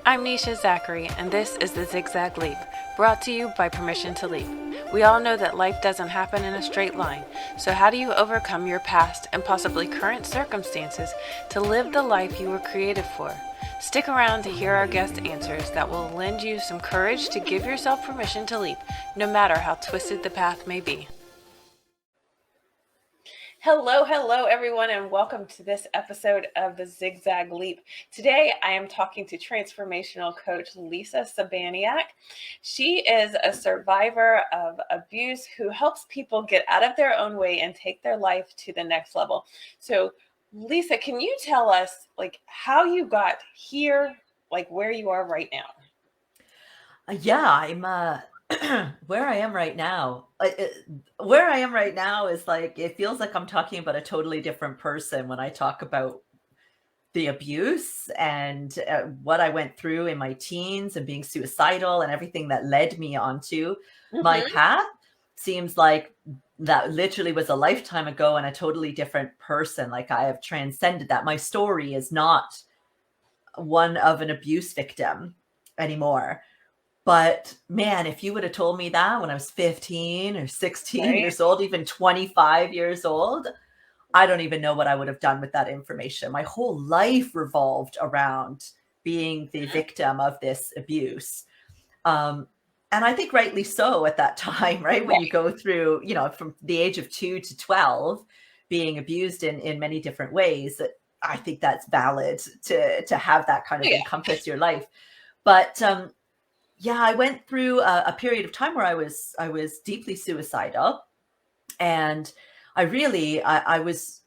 I'm Nisha Zachary, and this is the Zigzag Leap, brought to you by Permission to Leap. We all know that life doesn't happen in a straight line, so how do you overcome your past and possibly current circumstances to live the life you were created for? Stick around to hear our guest answers that will lend you some courage to give yourself permission to leap, no matter how twisted the path may be. Hello, everyone, and welcome to this episode of the Zigzag Leap. Today, I am talking to transformational coach Lisa Cybaniak. She is a survivor of abuse who helps people get out of their own way and take their life to the next level. So, Lisa, can you tell us, how you got here, where you are right now? I'm where I am right now. Where I am right now is it feels like I'm talking about a totally different person when I talk about the abuse and what I went through in my teens and being suicidal and everything that led me onto my path. Seems like that literally was a lifetime ago and a totally different person. Like I have transcended that. My story is not one of an abuse victim anymore. But man, if you would have told me that when I was 15 or 16 years old, even 25 years old, I don't even know what I would have done with that information. My whole life revolved around being the victim of this abuse. And I think rightly so at that time, right? When you go through, from the age of 2 to 12, being abused in many different ways, I think that's valid to have that kind of encompass your life. But I went through a period of time where I was deeply suicidal, and I really was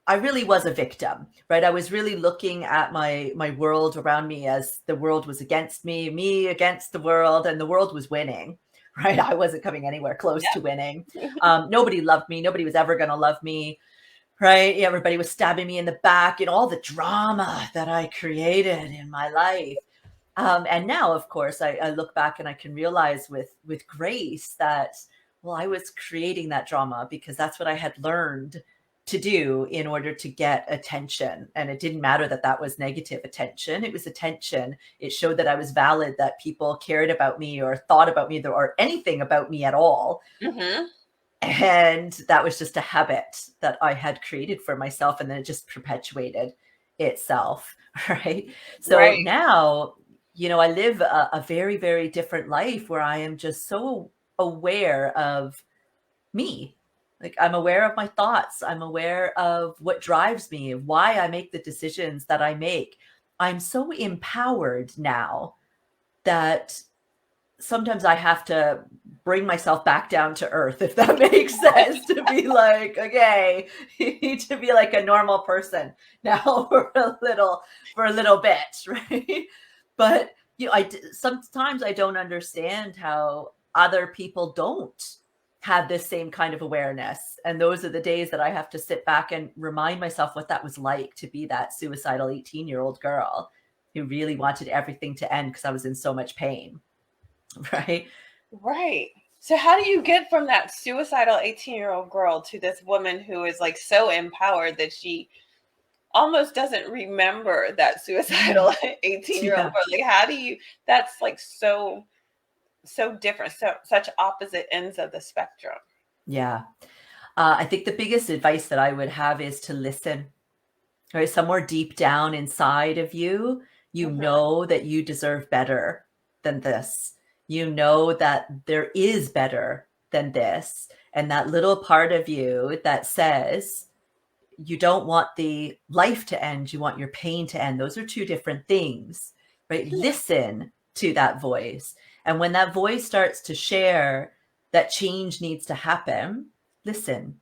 a victim, right? I was really looking at my world around me as the world was against me against the world, and the world was winning, right? I wasn't coming anywhere close to winning. Nobody loved me. Nobody was ever going to love me, right? Everybody was stabbing me in the back, and all the drama that I created in my life. And now, of course, I look back and I can realize with grace that, well, I was creating that drama because that's what I had learned to do in order to get attention. And it didn't matter that that was negative attention. It was attention. It showed that I was valid, that people cared about me or thought about me or anything about me at all. And that was just a habit that I had created for myself. And then it just perpetuated itself. Right. So now, I live a very, very different life where I am just so aware of me. Like I'm aware of my thoughts. I'm aware of what drives me, why I make the decisions that I make. I'm so empowered now that sometimes I have to bring myself back down to earth, if that makes sense, to be like, okay, you need to be like a normal person now for a little bit, right? But sometimes I don't understand how other people don't have this same kind of awareness. And those are the days that I have to sit back and remind myself what that was like to be that suicidal 18-year-old girl who really wanted everything to end because I was in so much pain. Right. So how do you get from that suicidal 18-year-old girl to this woman who is so empowered that she almost doesn't remember that suicidal 18-year-old girl? How do you, that's so different, such opposite ends of the spectrum. Yeah. I think the biggest advice that I would have is to listen. Right. Somewhere deep down inside of you, know that you deserve better than this. You know that there is better than this. And that little part of you that says you don't want the life to end, you want your pain to end. Those are two different things, right? Listen to that voice. And when that voice starts to share that change needs to happen, listen.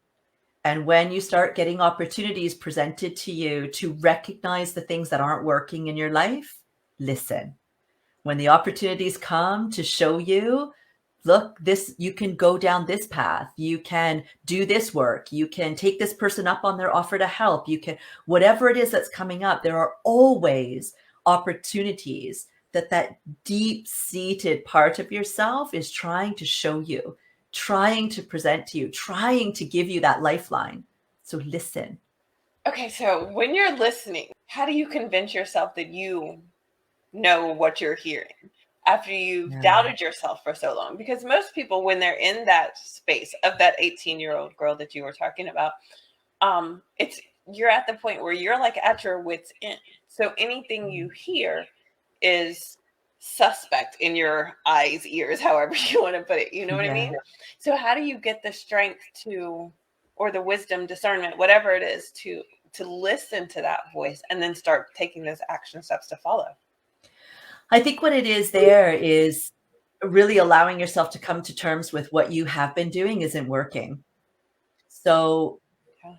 And when you start getting opportunities presented to you to recognize the things that aren't working in your life, listen. When the opportunities come to show you, look, you can go down this path. You can do this work. You can take this person up on their offer to help. You can, whatever it is that's coming up, there are always opportunities that deep-seated part of yourself is trying to show you, trying to present to you, trying to give you that lifeline. So listen. Okay, so when you're listening, how do you convince yourself that you know what you're hearing after you've Yeah. doubted yourself for so long. Because most people, when they're in that space of that 18-year-old girl that you were talking about, it's you're at the point where you're like at your wits end. So anything you hear is suspect in your eyes, ears, however you want to put it. You know what I mean? Yeah. So how do you get the strength to, or the wisdom, discernment, whatever it is, to listen to that voice and then start taking those action steps to follow? I think what it is there is really allowing yourself to come to terms with what you have been doing isn't working. So Yeah.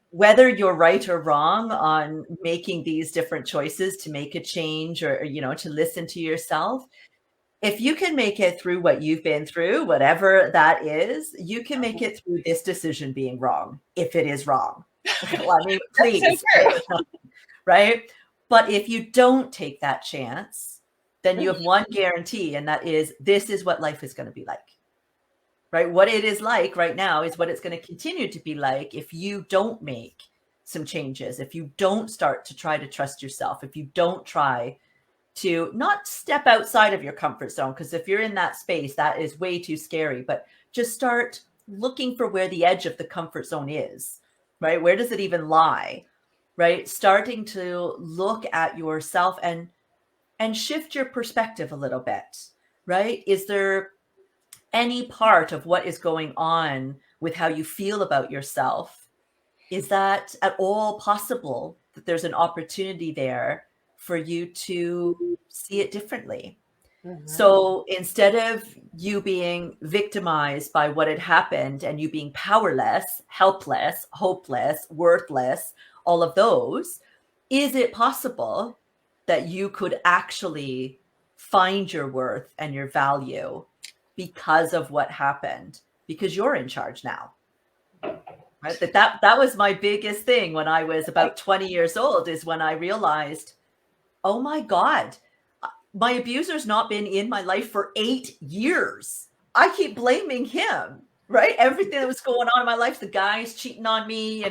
whether you're right or wrong on making these different choices to make a change or, to listen to yourself, if you can make it through what you've been through, whatever that is, you can make it through this decision being wrong, if it is wrong. Well, I mean, That's so please, right? true. Right? But if you don't take that chance, then you Mhm. have one guarantee, and that is this is what life is going to be like. Right? What it is like right now is what it's going to continue to be like if you don't make some changes, if you don't start to try to trust yourself, if you don't try to not step outside of your comfort zone, because if you're in that space, that is way too scary, but just start looking for where the edge of the comfort zone is, right? Where does it even lie? Right? Starting to look at yourself and shift your perspective a little bit, right? Is there any part of what is going on with how you feel about yourself? Is that at all possible that there's an opportunity there for you to see it differently? Mhm. So instead of you being victimized by what had happened and you being powerless, helpless, hopeless, worthless, all of those, is it possible that you could actually find your worth and your value because of what happened? Because you're in charge now. Right? That was my biggest thing when I was about 20 years old, is when I realized, oh my God, my abuser's not been in my life for 8 years. I keep blaming him, right? Everything that was going on in my life, the guys cheating on me,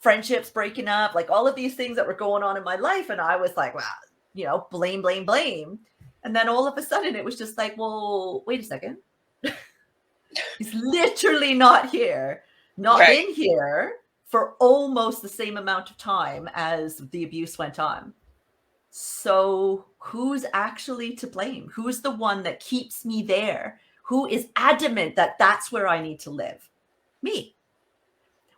friendships breaking up, like all of these things that were going on in my life. And I was like, wow, blame, blame, blame. And then all of a sudden it was just like, well, wait a second. He's literally not here, not Right. been here for almost the same amount of time as the abuse went on. So who's actually to blame? Who's the one that keeps me there? Who is adamant that that's where I need to live? Me.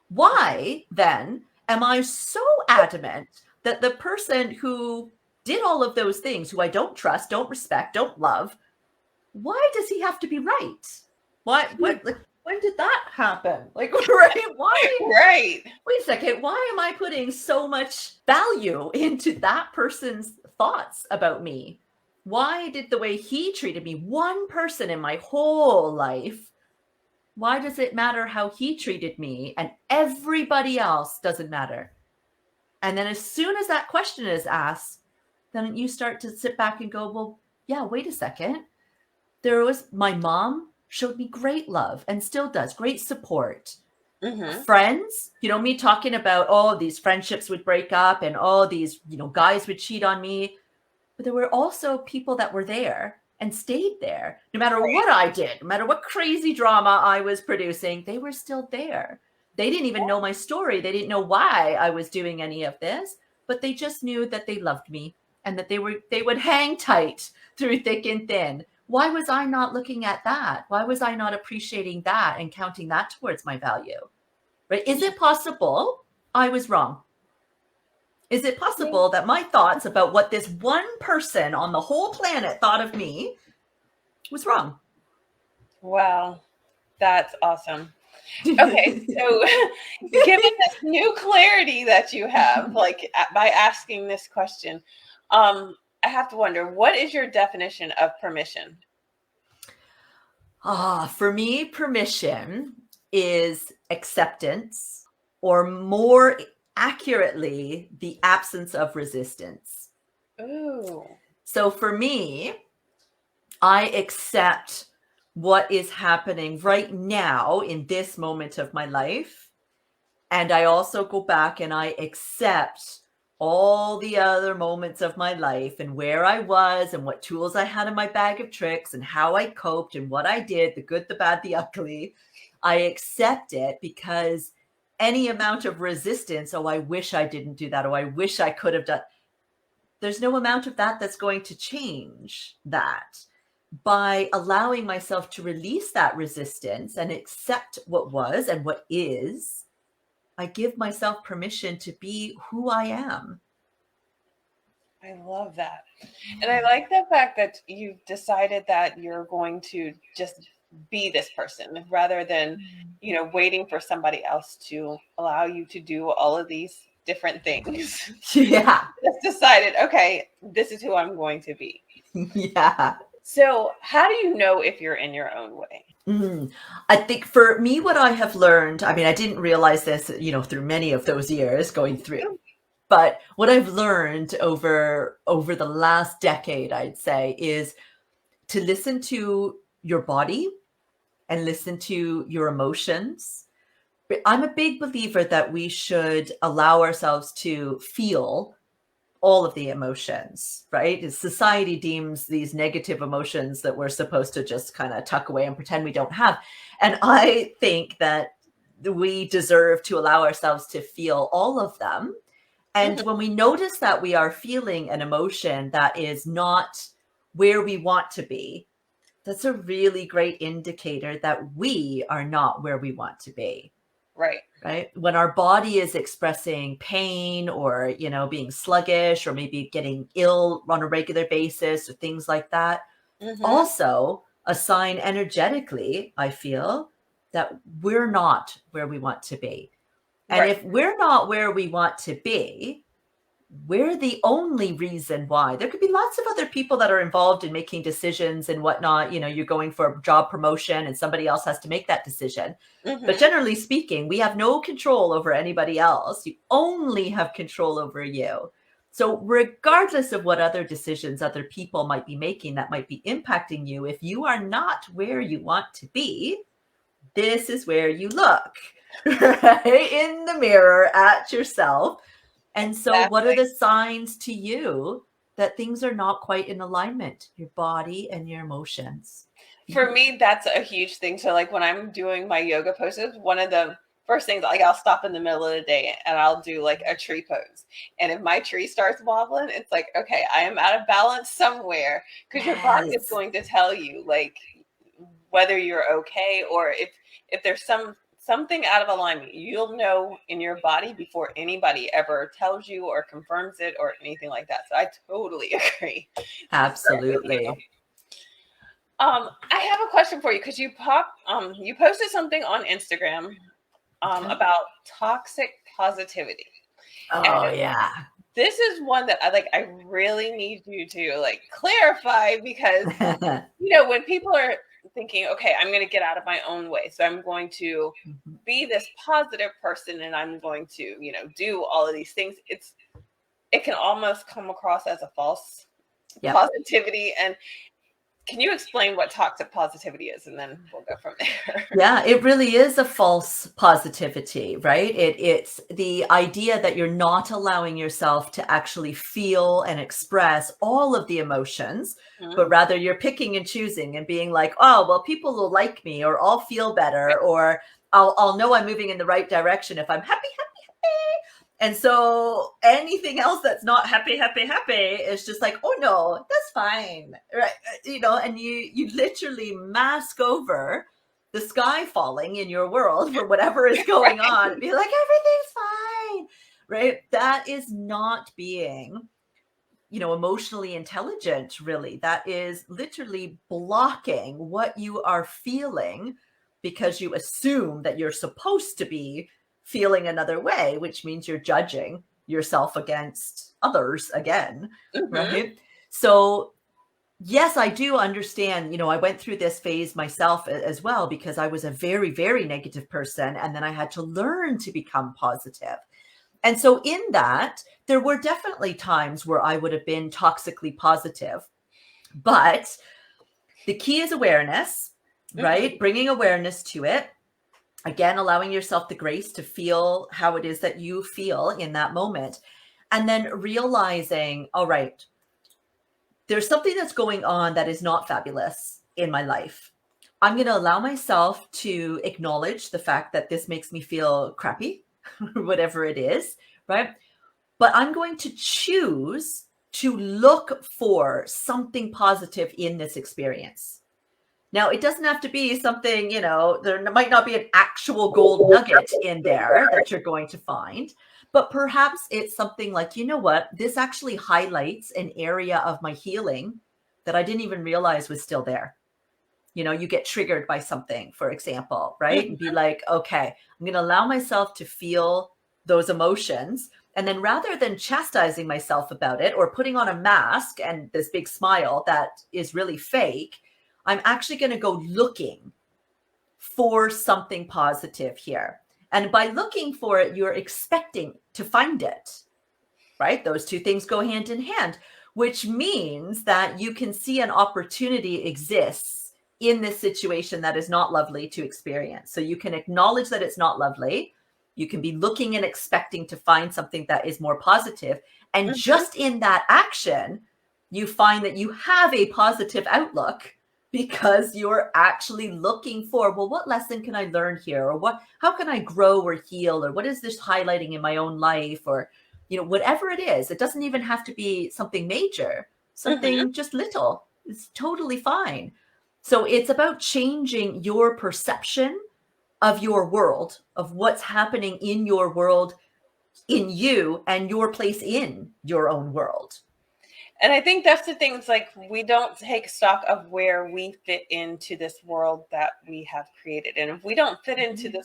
Why then am I so adamant that the person who did all of those things, who I don't trust, don't respect, don't love, why does he have to be right? What, like, when did that happen? Like, right? Why? Right. Wait a second, why am I putting so much value into that person's thoughts about me? Why did the way he treated me, one person in my whole life, why does it matter how he treated me and everybody else doesn't matter? And then as soon as that question is asked, then you start to sit back and go, well, yeah, wait a second. My mom showed me great love and still does, great support. Mm-hmm. Friends, me talking about, these friendships would break up and these, guys would cheat on me. But there were also people that were there and stayed there. No matter what I did, no matter what crazy drama I was producing, they were still there. They didn't even know my story. They didn't know why I was doing any of this, but they just knew that they loved me and that they would hang tight through thick and thin. Why was I not looking at that? Why was I not appreciating that and counting that towards my value? Right? Is it possible I was wrong? Is it possible that my thoughts about what this one person on the whole planet thought of me was wrong? Wow. That's awesome. Okay, so given this new clarity that you have, like by asking this question, I have to wonder, what is your definition of permission? For me, permission is acceptance, or more accurately, the absence of resistance. Ooh. So for me, I accept what is happening right now in this moment of my life. And I also go back and I accept all the other moments of my life and where I was and what tools I had in my bag of tricks and how I coped and what I did, the good, the bad, the ugly, I accept it because any amount of resistance, oh, I wish I didn't do that. Oh, I wish I could have done. There's no amount of that that's going to change that. By allowing myself to release that resistance and accept what was and what is, I give myself permission to be who I am. I love that. And I like the fact that you've decided that you're going to just be this person rather than, waiting for somebody else to allow you to do all of these different things. Yeah. Just decided, okay, this is who I'm going to be. Yeah. So how do you know if you're in your own way? I think for me, what I have learned, I mean, I didn't realize this, through many of those years going through, but what I've learned over the last decade, I'd say, is to listen to your body and listen to your emotions. I'm a big believer that we should allow ourselves to feel all of the emotions, right? As society deems these negative emotions that we're supposed to just kind of tuck away and pretend we don't have. And I think that we deserve to allow ourselves to feel all of them. And when we notice that we are feeling an emotion that is not where we want to be, that's a really great indicator that we are not where we want to be. Right. When our body is expressing pain or, being sluggish or maybe getting ill on a regular basis or things like that. Also a sign energetically, I feel, that we're not where we want to be. And if we're not where we want to be, we're the only reason why. There could be lots of other people that are involved in making decisions and whatnot. You're going for a job promotion and somebody else has to make that decision. But generally speaking, we have no control over anybody else. You only have control over you. So regardless of what other decisions other people might be making that might be impacting you, if you are not where you want to be, this is where you look, right? In the mirror at yourself. And so what are the signs to you that things are not quite in alignment, your body and your emotions? For me, that's a huge thing. So like when I'm doing my yoga poses, one of the first things, like I'll stop in the middle of the day and I'll do like a tree pose. And if my tree starts wobbling, it's like, okay, I am out of balance somewhere, because your body is going to tell you like whether you're okay, or if there's something out of alignment. You'll know in your body before anybody ever tells you or confirms it or anything like that. So I totally agree. Absolutely. I have a question for you, because you posted something on Instagram about toxic positivity. Oh, yeah. This is one that I really need you to clarify, because when people are thinking, okay, I'm going to get out of my own way, so I'm going to be this positive person and I'm going to do all of these things, it can almost come across as a false positivity. And can you explain what toxic positivity is, and then we'll go from there? Yeah, it really is a false positivity, right? It's the idea that you're not allowing yourself to actually feel and express all of the emotions, but rather you're picking and choosing and being like, oh, well, people will like me, or I'll feel better, or I'll know I'm moving in the right direction if I'm happy. And so anything else that's not happy is just like, oh no, that's fine. Right. And you literally mask over the sky falling in your world for whatever is going on. Be like, everything's fine. Right. That is not being, emotionally intelligent, really. That is literally blocking what you are feeling because you assume that you're supposed to be feeling another way, which means you're judging yourself against others again, right? So yes, I do understand. I went through this phase myself as well, because I was a very, very negative person. And then I had to learn to become positive. And so in that, there were definitely times where I would have been toxically positive. But the key is awareness, right? Bringing awareness to it. Again, allowing yourself the grace to feel how it is that you feel in that moment. And then realizing, all right, there's something that's going on that is not fabulous in my life. I'm going to allow myself to acknowledge the fact that this makes me feel crappy, whatever it is, right? But I'm going to choose to look for something positive in this experience. Now, it doesn't have to be something, there might not be an actual gold nugget in there that you're going to find, but perhaps it's something like, you know what, this actually highlights an area of my healing that I didn't even realize was still there. You get triggered by something, for example, right? Mhm. And be like, okay, I'm going to allow myself to feel those emotions. And then rather than chastising myself about it or putting on a mask and this big smile that is really fake, I'm actually going to go looking for something positive here. And by looking for it, you're expecting to find it, right? Those two things go hand in hand, which means that you can see an opportunity exists in this situation that is not lovely to experience. So you can acknowledge that it's not lovely. You can be looking and expecting to find something that is more positive. And Mhm. just in that action, you find that you have a positive outlook because you're actually looking for, well, what lesson can I learn here? Or how can I grow or heal? Or what is this highlighting in my own life? Or whatever it is, it doesn't even have to be something major, Mhm. something just little. It's totally fine. So it's about changing your perception of your world, of what's happening in your world, in you, and your place in your own world. And I think that's the thing. It's like we don't take stock of where we fit into this world that we have created. And if we don't fit into Mhm.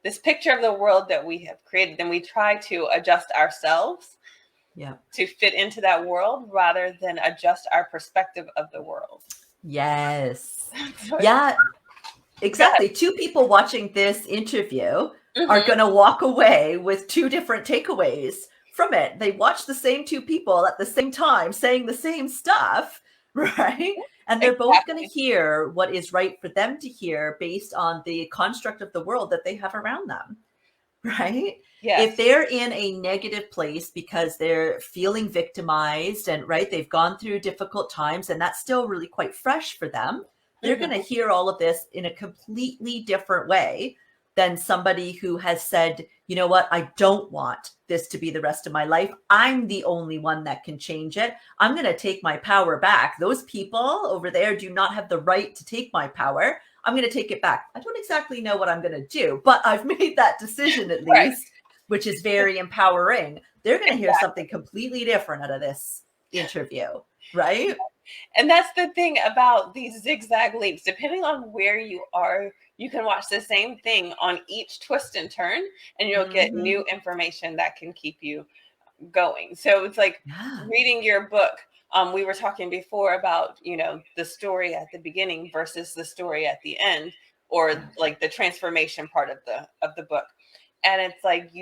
this picture of the world that we have created, then we try to adjust ourselves Yeah. to fit into that world rather than adjust our perspective of the world. Yes. So it's Yeah, go ahead. exactly. Two people watching this interview are Mhm. going to walk away with two different takeaways from it. They watch the same two people at the same time saying the same stuff, right? And they're both going to Exactly. hear what is right for them to hear based on the construct of the world that they have around them, right? If Yes. they're in a negative place because they're feeling victimized and right, they've gone through difficult times and that's still really quite fresh for them, they're going to Mhm. hear all of this in a completely different way than somebody who has said, you know what, I don't want this to be the rest of my life. I'm the only one that can change it. I'm going to take my power back. Those people over there do not have the right to take my power. I'm going to take it back. I don't exactly know what I'm going to do, but I've made that decision at Right. least, which is very empowering. They're going to hear Exactly. something completely different out of this interview, right? And that's the thing about these zigzag leaps. Depending on where you are, you can watch the same thing on each twist and turn, and you'll get Mm-hmm. new information that can keep you going. So it's like Yeah. reading your book. We were talking before about, the story at the beginning versus the story at the end, or like the transformation part of the book. And it's like,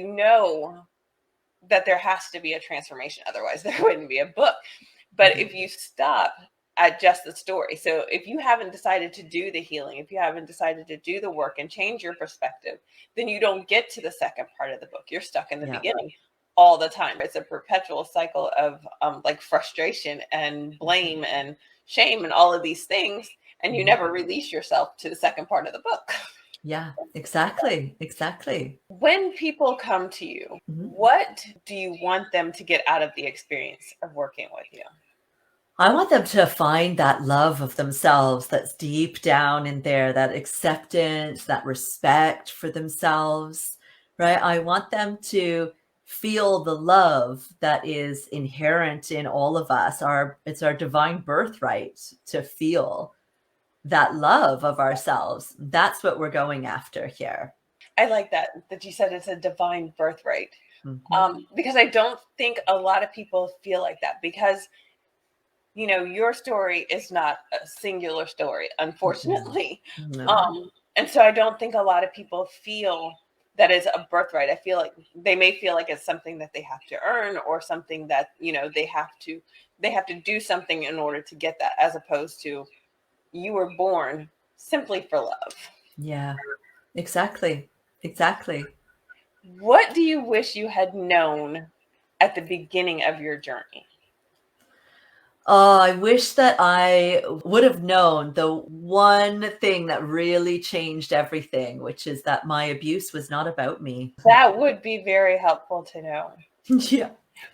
that there has to be a transformation, otherwise there wouldn't be a book. But Mm-hmm. if you stop at just the story, so if you haven't decided to do the healing, if you haven't decided to do the work and change your perspective, then you don't get to the second part of the book. You're stuck in the Yeah. beginning all the time. It's a perpetual cycle of like frustration and Mm-hmm. blame and shame and all of these things, and you Mm-hmm. never release yourself to the second part of the book. Yeah, exactly. Exactly. When people come to you, Mhm. what do you want them to get out of the experience of working with you? I want them to find that love of themselves that's deep down in there, that acceptance, that respect for themselves, right? I want them to feel the love that is inherent in all of us. It's our divine birthright to feel that love of ourselves. That's what we're going after here. I like that you said it's a divine birthright. Mhm. Because I don't think a lot of people feel like that, because your story is not a singular story, Mm-mm. unfortunately. No. And so I don't think a lot of people feel that is a birthright. I feel like they may feel like it's something that they have to earn, or something that they have to do something in order to get that, as opposed to you were born simply for love. Yeah, exactly. Exactly. What do you wish you had known at the beginning of your journey? Oh, I wish that I would have known the one thing that really changed everything, which is that my abuse was not about me. That would be very helpful to know. Yeah.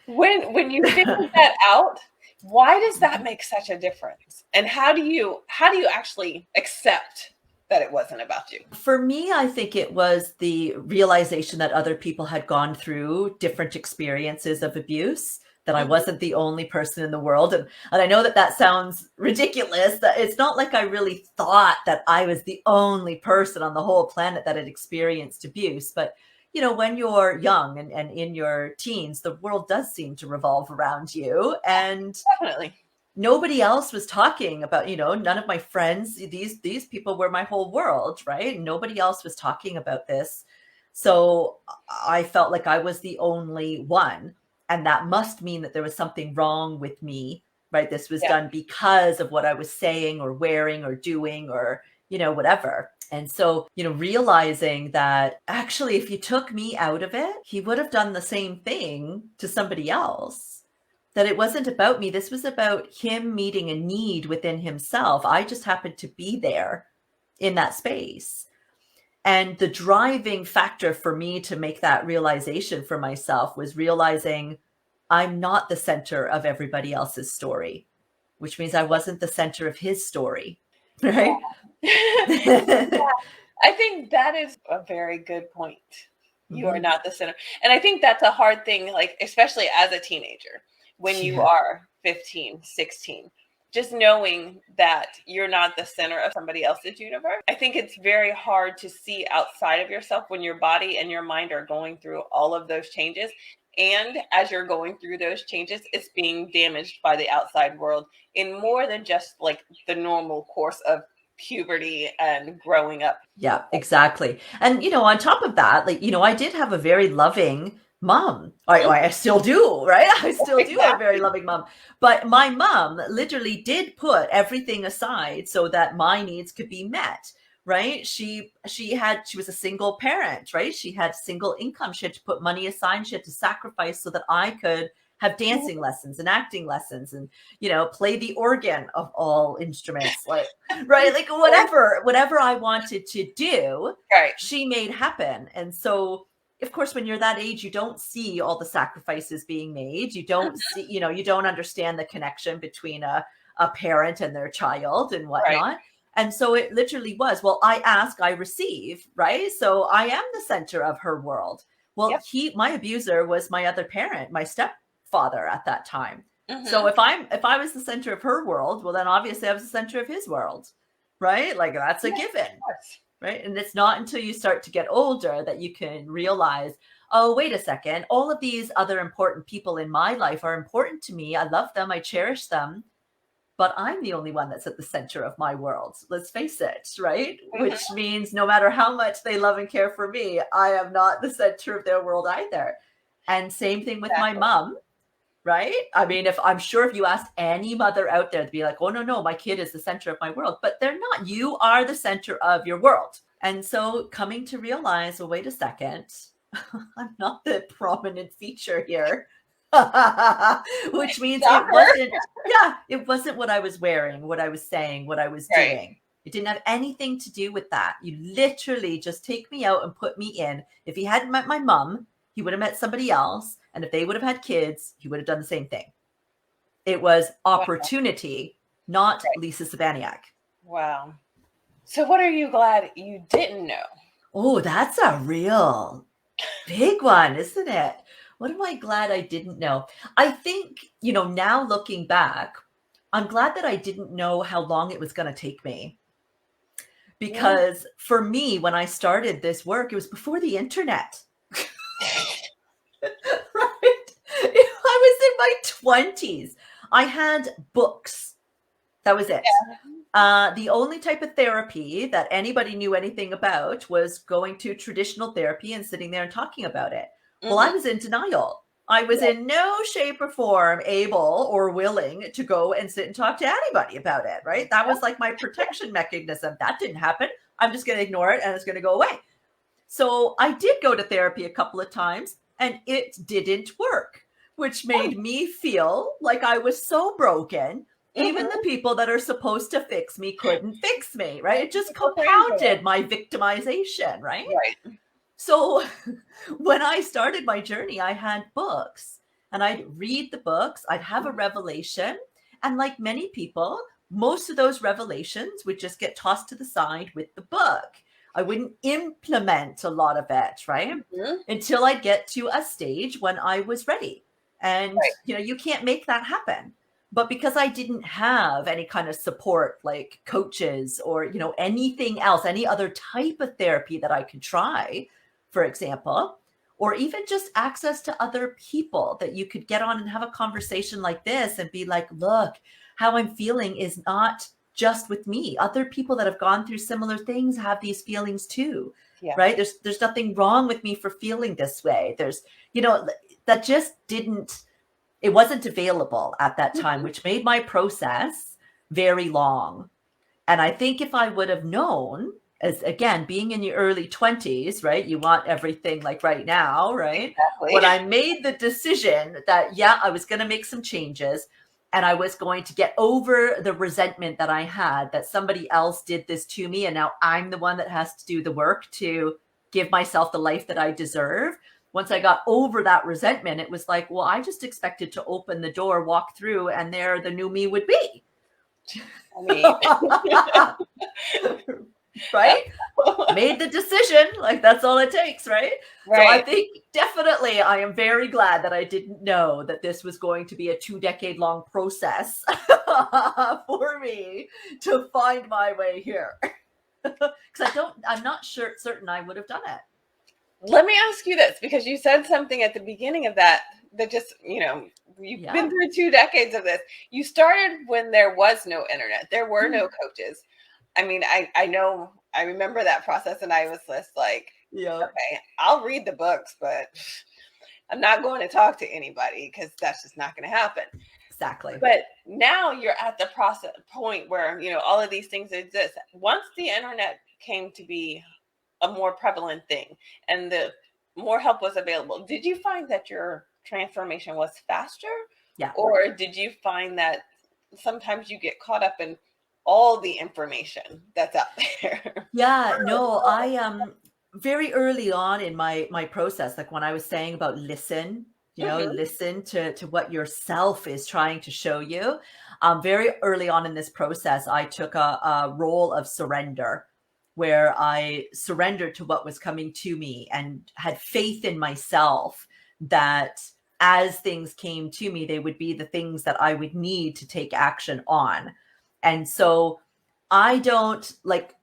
When you figure that out, why does that make such a difference? And how do you actually accept that it wasn't about you? For me, I think it was the realization that other people had gone through different experiences of abuse, that I Mhm. wasn't the only person in the world. And I know that that sounds ridiculous, that it's not like I really thought that I was the only person on the whole planet that had experienced abuse. But, you know, when you're young and in your teens, the world does seem to revolve around you. And Definitely. nobody else was talking about, you know, none of my friends, these people were my whole world, right? Nobody else was talking about this. So I felt like I was the only one, and that must mean that there was something wrong with me, right? This was Yeah. done because of what I was saying or wearing or doing, or, you know, whatever. And so, you know, realizing that actually if you took me out of it, he would have done the same thing to somebody else, that it wasn't about me. This was about him meeting a need within himself. I just happened to be there in that space. And the driving factor for me to make that realization for myself was realizing I'm not the center of everybody else's story, which means I wasn't the center of his story. Yeah. Right. I think that is a very good point. You are Mhm. not the center. And I think that's a hard thing, like, especially as a teenager, when you Yeah. are 15, 16, just knowing that you're not the center of somebody else's universe. I think it's very hard to see outside of yourself when your body and your mind are going through all of those changes. And as you're going through those changes, it's being damaged by the outside world in more than just like the normal course of puberty and growing up. Yeah, exactly. And, you know, on top of that, like, you know, I did have a very loving mom. I still do, right? I still do have a very Exactly. loving mom. But my mom literally did put everything aside so that my needs could be met, right? She was a single parent, right? She had single income. She had to put money aside. She had to sacrifice so that I could have dancing lessons and acting lessons and, you know, play the organ of all instruments, like, right? Like whatever I wanted to do, Right. she made happen. And so, of course, when you're that age, you don't see all the sacrifices being made. You don't see, you know, you don't understand the connection between a parent and their child and Right. whatnot. And so it literally was, well, I ask, I receive, right? So I am the center of her world. Well, Yep. my abuser was my other parent, my stepfather at that time. So Hmm. if I was the center of her world, well, then obviously I was the center of his world, right? Like that's a Yeah, given, of course. right? And it's not until you start to get older that you can realize, oh, wait a second, all of these other important people in my life are important to me. I love them, I cherish them, but I'm the only one that's at the center of my world. Let's face it, right? Mhm. Which means no matter how much they love and care for me, I am not the center of their world either. And same thing with my Exactly. mom. Right? I mean, if I'm sure if you asked any mother out there, to be like, oh, no, my kid is the center of my world, but they're not. You are the center of your world. And so coming to realize, well, wait a second, I'm not the prominent feature here, which means Shocker. it wasn't what I was wearing, what I was saying, what I was Right. doing. It didn't have anything to do with that. You literally just take me out and put me in. If he hadn't met my mom, he would have met somebody else. And if they would have had kids, he would have done the same thing. It was Wow. opportunity, not Right. Lisa Cybaniak. Wow. So what are you glad you didn't know? Oh, that's a real big one, isn't it? What am I glad I didn't know? I think, you know, now looking back, I'm glad that I didn't know how long it was going to take me. Mm. Because for me, when I started this work, it was before the internet. Right? I was in my 20s. I had books. That was it. The only type of therapy that anybody knew anything about was going to traditional therapy and sitting there and talking about it. Well, I Hmm. was in denial. I was Yeah. in no shape or form able or willing to go and sit and talk to anybody about it, right? That was like my protection mechanism. That didn't happen. I'm just going to ignore it and it's going to go away. So I did go to therapy a couple of times and it didn't work. which made me feel like I was so broken. Even the Mhm. people that are supposed to fix me couldn't fix me, right? It just People saying that. compounded my victimization, right? Right. So when I started my journey, I had books and I'd read the books, I'd have a revelation. And like many people, most of those revelations would just get tossed to the side with the book. I wouldn't implement a lot of it, right? Mhm. Until I'd get to a stage when I was ready. And, Right. you can't make that happen. But because I didn't have any kind of support like coaches or, anything else, any other type of therapy that I could try, for example, or even just access to other people that you could get on and have a conversation like this and be like, look, how I'm feeling is not just with me. Other people that have gone through similar things have these feelings too, Yeah. right? There's nothing wrong with me for feeling this way. There's, that just didn't, it wasn't available at that time, Mhm. which made my process very long. And I think if I would have known, as again, being in your early 20s, right? You want everything like right now, right? When Exactly. I made the decision that, yeah, I was going to make some changes and I was going to get over the resentment that I had that somebody else did this to me. And now I'm the one that has to do the work to give myself the life that I deserve. Once I got over that resentment, it was like, well, I just expected to open the door, walk through, and there the new me would be. I mean, Right? Made the decision. Like that's all it takes, right? So I right. think definitely I am very glad that I didn't know that this was going to be a 2 decade long process for me to find my way here. Because I'm not certain I would have done it. Let me ask you this, because you said something at the beginning of that just, you've been Yeah. through 2 decades of this. You started when there was no internet, there were no coaches. I mean, I know, I remember that process, and I was just like, Yeah. okay, I'll read the books, but I'm not going to talk to anybody because that's just not going to happen. Exactly. But now you're at the process point where, all of these things exist. Once the internet came to be a more prevalent thing and the more help was available, did you find that your transformation was faster? Yeah. Or did you find that sometimes you get caught up in all the information that's out there? Yeah, no, I very early on in my process, like when I was saying about listen, Hmm. listen to what yourself is trying to show you. Very early on in this process, I took a role of surrender where I surrendered to what was coming to me and had faith in myself that as things came to me, they would be the things that I would need to take action on. And so I don't like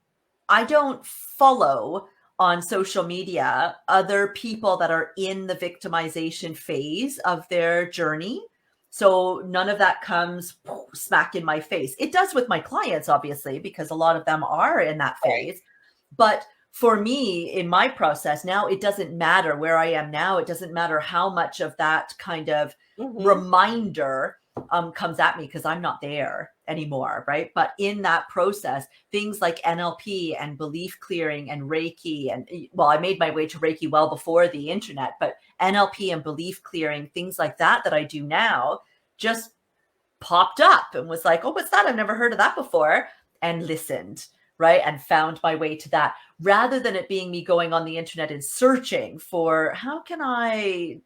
I don't follow on social media other people that are in the victimization phase of their journey. So none of that comes smack in my face. It does with my clients, obviously, because a lot of them are in that Right. phase. But for me, in my process now, it doesn't matter where I am now. It doesn't matter how much of that kind of Hmm. reminder comes at me because I'm not there anymore, right? But in that process, things like NLP and belief clearing and Reiki, and well, I made my way to Reiki well before the internet, but NLP and belief clearing, things like that I do now just popped up and was like, oh, what's that? I've never heard of that before. And listened, right? And found my way to that rather than it being me going on the internet and searching for how can I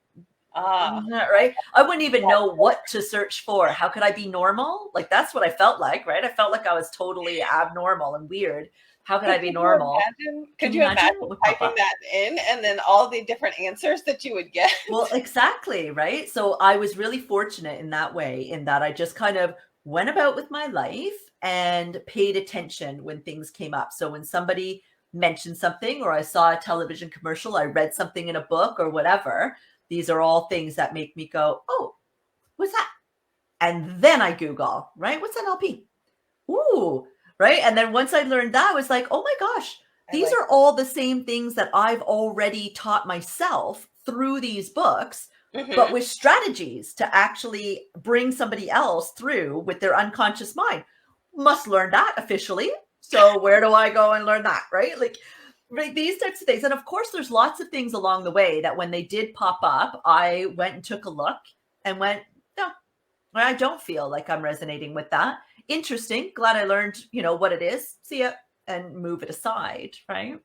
Ah, right? I wouldn't even know what to search for. How could I be normal? Like that's what I felt like, right? I felt like I was totally abnormal and weird. How could I be normal? Can could you you imagine imagine what would pop typing up? that in and then all the different answers that you would get? Well, exactly, right? So I was really fortunate in that way, in that I just kind of went about with my life and paid attention when things came up. So when somebody mentioned something or I saw a television commercial, I read something in a book or whatever, these are all things that make me go, oh, what's that? And then I Google, right? What's NLP? Ooh, right. And then once I learned that, I was like, oh my gosh, I these like are all the same things that I've already taught myself through these books, that. but Hmm. with strategies to actually bring somebody else through with their unconscious mind. Must learn that officially. So where do I go and learn that? Right, these types of things. And of course, there's lots of things along the way that when they did pop up, I went and took a look and went, no, I don't feel like I'm resonating with that. Interesting. Glad I learned, what it is. See ya, and move it aside, right?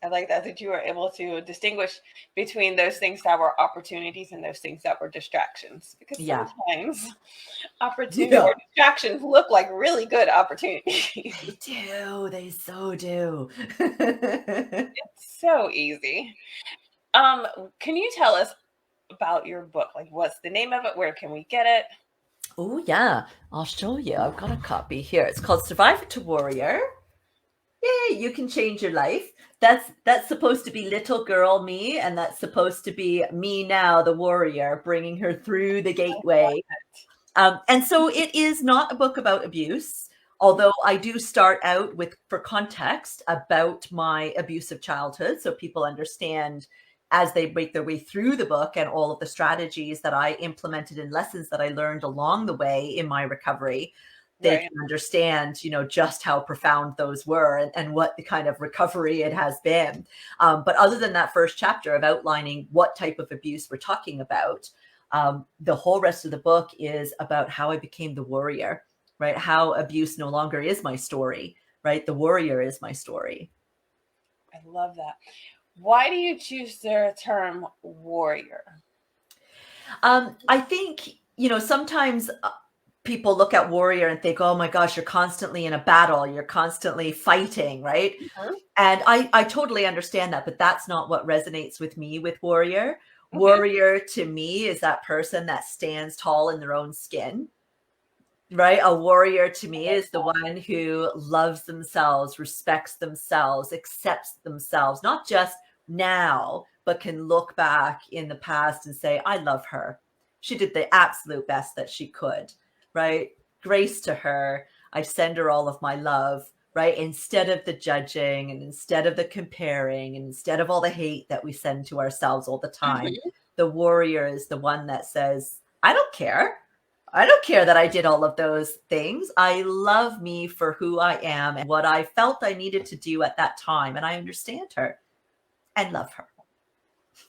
I like that you were able to distinguish between those things that were opportunities and those things that were distractions. Because Yeah. sometimes opportunity Yeah. or distractions look like really good opportunities. They do. They so do. It's so easy. Can you tell us about your book? Like, what's the name of it? Where can we get it? Oh, yeah. I'll show you. I've got a copy here. It's called Survivor to Warrior. Yay, you can change your life. That's supposed to be little girl me, and that's supposed to be me now, the warrior, bringing her through the gateway. And so it is not a book about abuse, although I do start out with, for context, about my abusive childhood, so people understand as they make their way through the book and all of the strategies that I implemented and lessons that I learned along the way in my recovery. They Right. can understand, just how profound those were and what the kind of recovery it has been. But other than that first chapter of outlining what type of abuse we're talking about, the whole rest of the book is about how I became the warrior, right? How abuse no longer is my story, right? The warrior is my story. I love that. Why do you choose the term warrior? I think, sometimes people look at warrior and think, oh my gosh, you're constantly in a battle, you're constantly fighting, right? Mhm. And I totally understand that, but that's not what resonates with me with warrior. Okay. Warrior to me is that person that stands tall in their own skin, right? A warrior to me is the one who loves themselves, respects themselves, accepts themselves, not just now, but can look back in the past and say, I love her. She did the absolute best that she could, right? Grace to her. I send her all of my love, right? Instead of the judging and instead of the comparing and instead of all the hate that we send to ourselves all the time, Mhm. the warrior is the one that says, I don't care. I don't care that I did all of those things. I love me for who I am and what I felt I needed to do at that time. And I understand her and love her.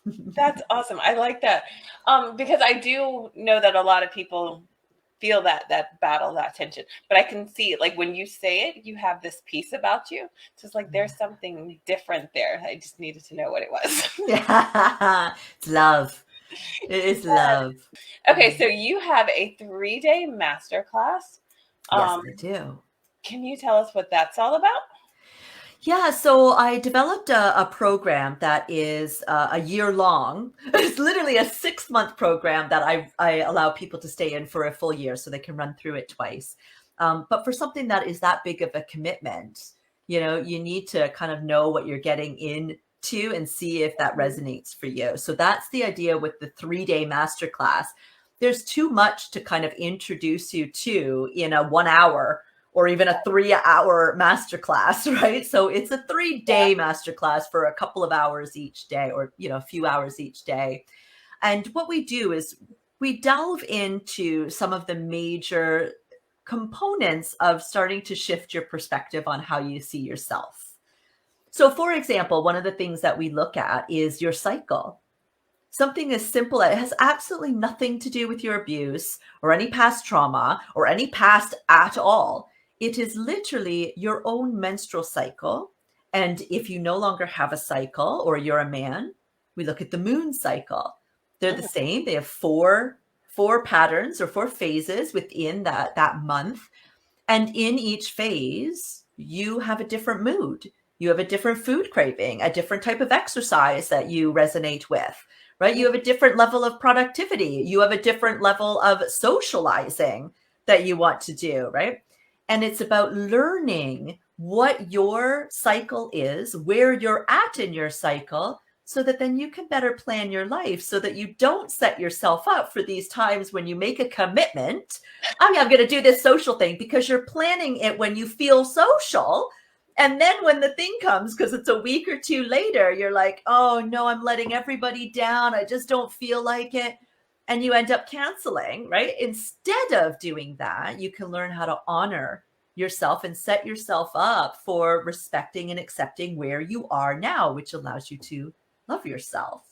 That's awesome. I like that. Because I do know that a lot of people feel that battle, that tension. But I can see it, like when you say it, you have this piece about you. So it's like there's something different there. I just needed to know what it was. Yeah. It's love. It is love. Okay, so you have a 3-day masterclass. Yes, Um, I do. can you tell us what that's all about? Yeah, so I developed a program that is a year long. It's literally a 6-month program that I allow people to stay in for a full year so they can run through it twice. But for something that is that big of a commitment, you need to kind of know what you're getting into and see if that resonates for you. So that's the idea with the 3-day masterclass. There's too much to kind of introduce you to in a 1 hour or even a 3-hour masterclass, right? So it's a 3-day masterclass for a couple of hours each day, or a few hours each day. And what we do is we delve into some of the major components of starting to shift your perspective on how you see yourself. So, for example, one of the things that we look at is your cycle. Something as simple as it has absolutely nothing to do with your abuse or any past trauma or any past at all. It is literally your own menstrual cycle. And if you no longer have a cycle or you're a man, we look at the moon cycle. They're the Mhm. same. They have four patterns or four phases within that month. And in each phase, you have a different mood. You have a different food craving, a different type of exercise that you resonate with, right? You have a different level of productivity. You have a different level of socializing that you want to do, right? And it's about learning what your cycle is, where you're at in your cycle, so that then you can better plan your life so that you don't set yourself up for these times when you make a commitment. I'm going to do this social thing because you're planning it when you feel social. And then when the thing comes, because it's a week or two later, you're like, oh no, I'm letting everybody down. I just don't feel like it. And you end up canceling, right? Instead of doing that, you can learn how to honor yourself and set yourself up for respecting and accepting where you are now, which allows you to love yourself.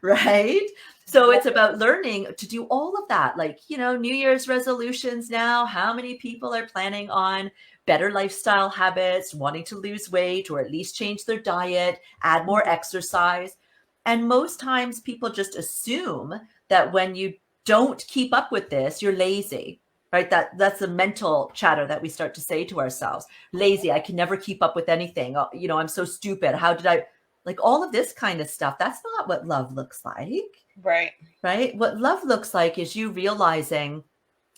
right? So it's about learning to do all of that. Like, New Year's resolutions now, how many people are planning on better lifestyle habits, wanting to lose weight or at least change their diet, add more exercise? And most times people just assume that when you don't keep up with this, you're lazy, right? That's a mental chatter that we start to say to ourselves. Lazy, I can never keep up with anything. I'm so stupid. How did I, like all of this kind of stuff? That's not what love looks like. Right? What love looks like is you realizing,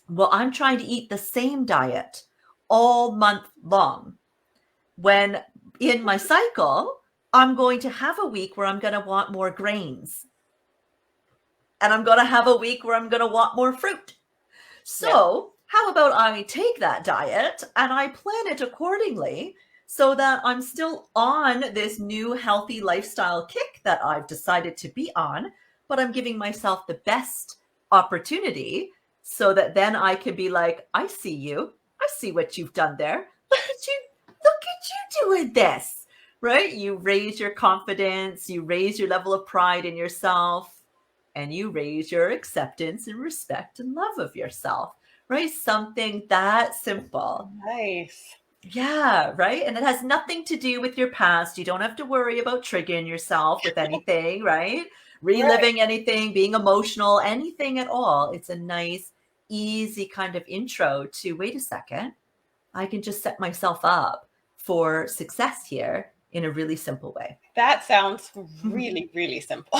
well, I'm trying to eat the same diet all month long. When in my cycle, I'm going to have a week where I'm going to want more grains. And I'm going to have a week where I'm going to want more fruit. So how about I take that diet and I plan it accordingly so that I'm still on this new healthy lifestyle kick that I've decided to be on, but I'm giving myself the best opportunity so that then I can be like, I see you. I see what you've done there. Look at you doing this, right? You raise your confidence, you raise your level of pride in yourself, and you raise your acceptance and respect and love of yourself, right? Something that simple. Nice. Yeah, right. And it has nothing to do with your past. You don't have to worry about triggering yourself with anything, right? Reliving anything, being emotional, anything at all. It's a nice, easy kind of intro to, wait a second, I can just set myself up for success here in a really simple way. That sounds really, really simple.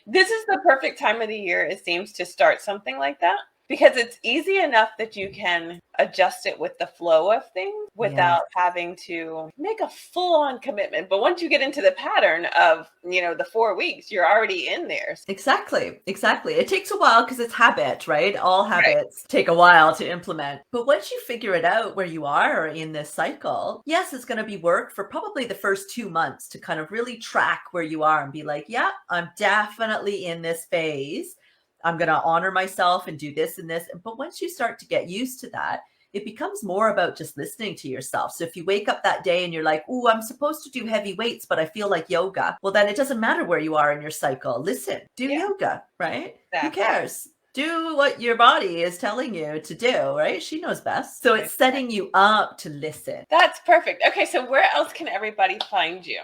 This is the perfect time of the year, it seems, to start something like that, because it's easy enough that you can adjust it with the flow of things without having to make a full-on commitment. But once you get into the pattern of, the 4 weeks, you're already in there. Exactly. It takes a while because it's habit, right? All habits take a while to implement. But once you figure it out where you are in this cycle, yes, it's going to be work for probably the first 2 months to kind of really track where you are and be like, yeah, I'm definitely in this phase. I'm going to honor myself and do this and this. But once you start to get used to that, it becomes more about just listening to yourself. So if you wake up that day and you're like, oh, I'm supposed to do heavy weights, but I feel like yoga. Well, then it doesn't matter where you are in your cycle. Listen, do yoga, right? Exactly. Who cares? Do what your body is telling you to do, right? She knows best. So it's setting you up to listen. That's perfect. Okay, so where else can everybody find you?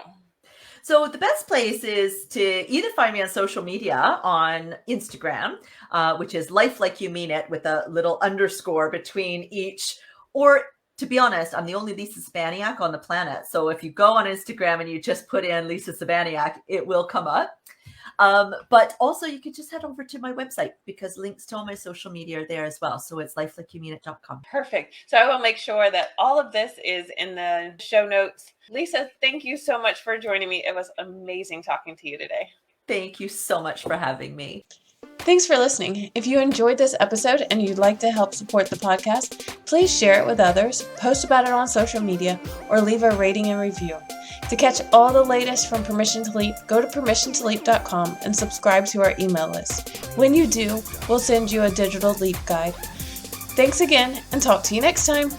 So the best place is to either find me on social media on Instagram, which is Life Like You Mean It with a little underscore between each, or to be honest, I'm the only Lisa Cybaniak on the planet. So if you go on Instagram and you just put in Lisa Cybaniak, it will come up. But also you can just head over to my website because links to all my social media are there as well. So it's lifelikeyoumeanit.com. Perfect. So I will make sure that all of this is in the show notes. Lisa, thank you so much for joining me. It was amazing talking to you today. Thank you so much for having me. Thanks for listening. If you enjoyed this episode and you'd like to help support the podcast, please share it with others, post about it on social media, or leave a rating and review. To catch all the latest from Permission to Leap, go to permissiontoleap.com and subscribe to our email list. When you do, we'll send you a digital leap guide. Thanks again, and talk to you next time.